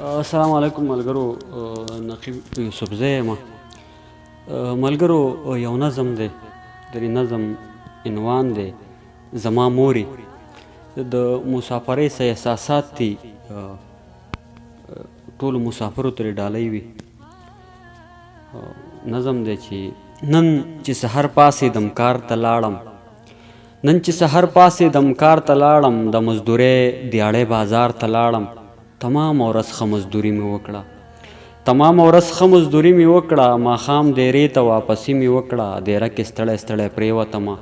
السلام علیکم ملګرو. نقیب یوسفزی یم. ملګرو، یو نظم دی، د دې نظم عنوان دی زما مورې. د مسافرۍ څه احساسات دي، ټولو مسافرو ترې ډالۍ وي. نظم دی چې نن چې سحر پاڅېدم کار ته لاړم، نن چې سحر پاڅېدم کار ته لاړم، د مزدورۍ دیاړۍ بازار ته لاړم. تمام ورځ ښه مزدوري مې وکړه، تمام ورځ ښه مزدوري مې وکړه، ماښام دیرې ته واپسي مې وکړه. دیره کې ستړی ستړی پرېوتمه،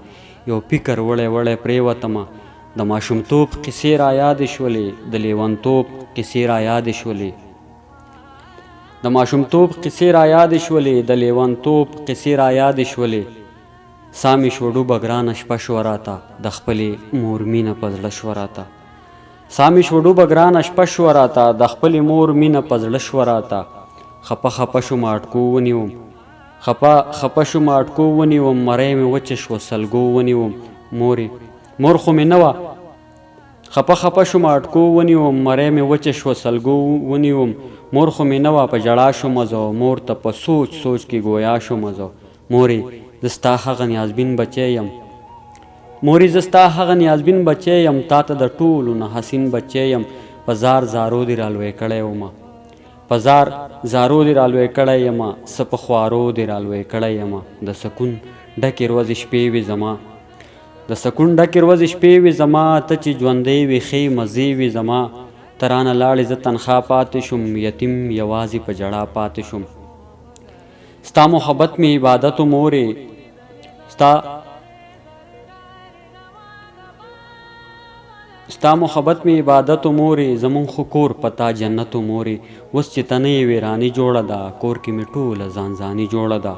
یو فکر وړی وړی پرېوتمه. د ماشومتوب قصې را یادې شولې، د لیونتوب قصې را یادې شولې. د ماشومتوب قصې را یادې شولې، د لیونتوب قصې را یادې شولې. سا مې شوه ډوبه ګرانه شپه شوه راته، د خپلې مور مینه په زړه شوه راته. سا مې شوه ډوبه ګرانه شپه شوه راته، د خپلې مور مینه په زړه شوه راته. خپه خپه شوم اټکو ونیوم، خپه شوم اټکو ونیوم، مرۍ مې وچه شوه سلګو ونیوم. مور خو مې نه وه. خپه خپه شوم اټکو ونیوم، مرۍ مې وچه شوه سلګو ونیوم. مور خو مې نه وه، په ژړا شومه زه، مور ته په سوچ سوچ کې ګویا شومه زه. مورې زه ستا هغه نیازبین بچی یم، مورې زه ستا هغه نیازبین بچی یم، تا ته د ټولو نه حسین بچی یم. په زار زارو دې رالوی کړی ومه، په زار زارو دې رالوی کړی یمه، څه په خوارو دې رالوی کړی یمه. د سکون ډکې ورځې شپې وې زما، د سکون ډکې ورځې شپې وې زما. ته چې ژوندی وې ښې مزې وې زما، ته رانه لاړې زه تنخوا پاتې شوم، یتیم یوازې په ژړا پاتې شوم. ستا محبت مې عبادت و مورې، ستا محبت مې عبادت و مورې، زمونږ خو کور په تا جنت و مورې. اوس چې ته نه یې ویراني جوړه ده، کور کې مې ټوله ځان ځاني جوړه ده.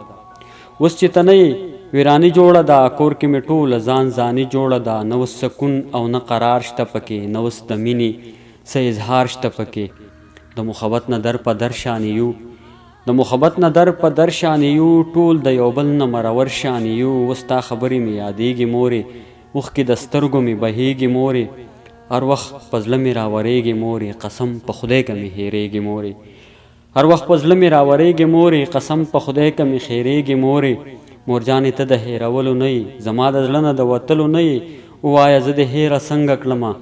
اوس چې ته نه یې ویراني جوړه ده، کور کې مې ټوله ځان ځاني جوړه ده. نه اوس سکون او نه قرار شته پکې، نه اوس د مینې څه اظهار شته پکې. د محبت نه در په در شانې یو، د محبت نه در په در شانې یو، ټول د یو بل نه مرور شانې یو. اوس تا خبرې مې یادېږي مورې، اوښکې د سترګو مې بهېږي مورې. هر وخت په زړه مې راورېږي مورې، قسم په خدای که مې هېرېږي مورې. هر وخت په زړه مې راورېږي مورې، قسم په خدای که مې هېرېږي مورې. مورجانې ته د هېرولو نه یې، زما د زړه نه د وتلو نه یې. ووایه زه دې هېره څنګه کړمه،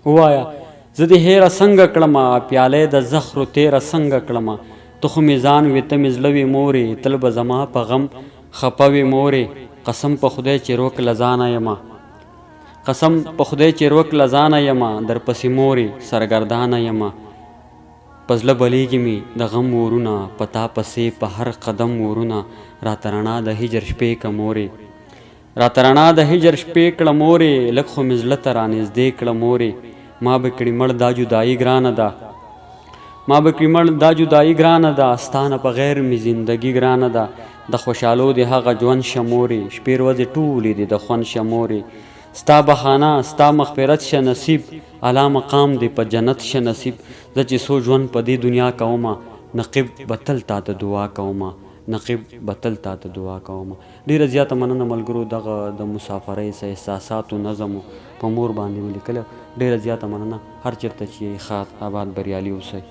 ووایه زه دې هېره څنګه کړمه، پیالۍ د زخرو تېره څنګه کړمه. ته خو مې ځان وې ته مې زړه وې مورې، تل به زما په غم خفه وې مورې. قسم په خدای چې روک له ځانه یمه، قسم په خدای چې روک له ځانه یمه، درپسې مورې سرګردانه یمه. په زړه بلیږي مې د غم ورونه، په تا پسې په هر قدم ورونه. راته رڼا د هجر شپې که مورې، راته رڼا د هجر شپې کړه مورې. لږ خو مې زړه ته رانږدې کړه مورې. ما به کړي مړ دا جدایي ګرانه ده، ما به کړي مړ دا جدایي ګرانه ده. ستا نه بغیر مې زندګي ګرانه ده. د خوشحالو دې هغه ژوند شه مورې، شپې ورځې ټولې دې د خوند شه مورې. ستا بهانه ستا مغفرت شه نصیب، اعلی مقام دې په جنت شه نصیب. زه چې څو ژوند په دې دنیا کومه، نقیب به تل تا ته دعا کومه، نقیب به تل تا ته دعا کومه. ډېره زیاته مننه ملګرو، دغه د مسافرۍ څه احساساتو نظم په مور باندې ولیکله. ډېره زیاته مننه. هر چېرته چې یې ښاد آباد بریالي اوسئ.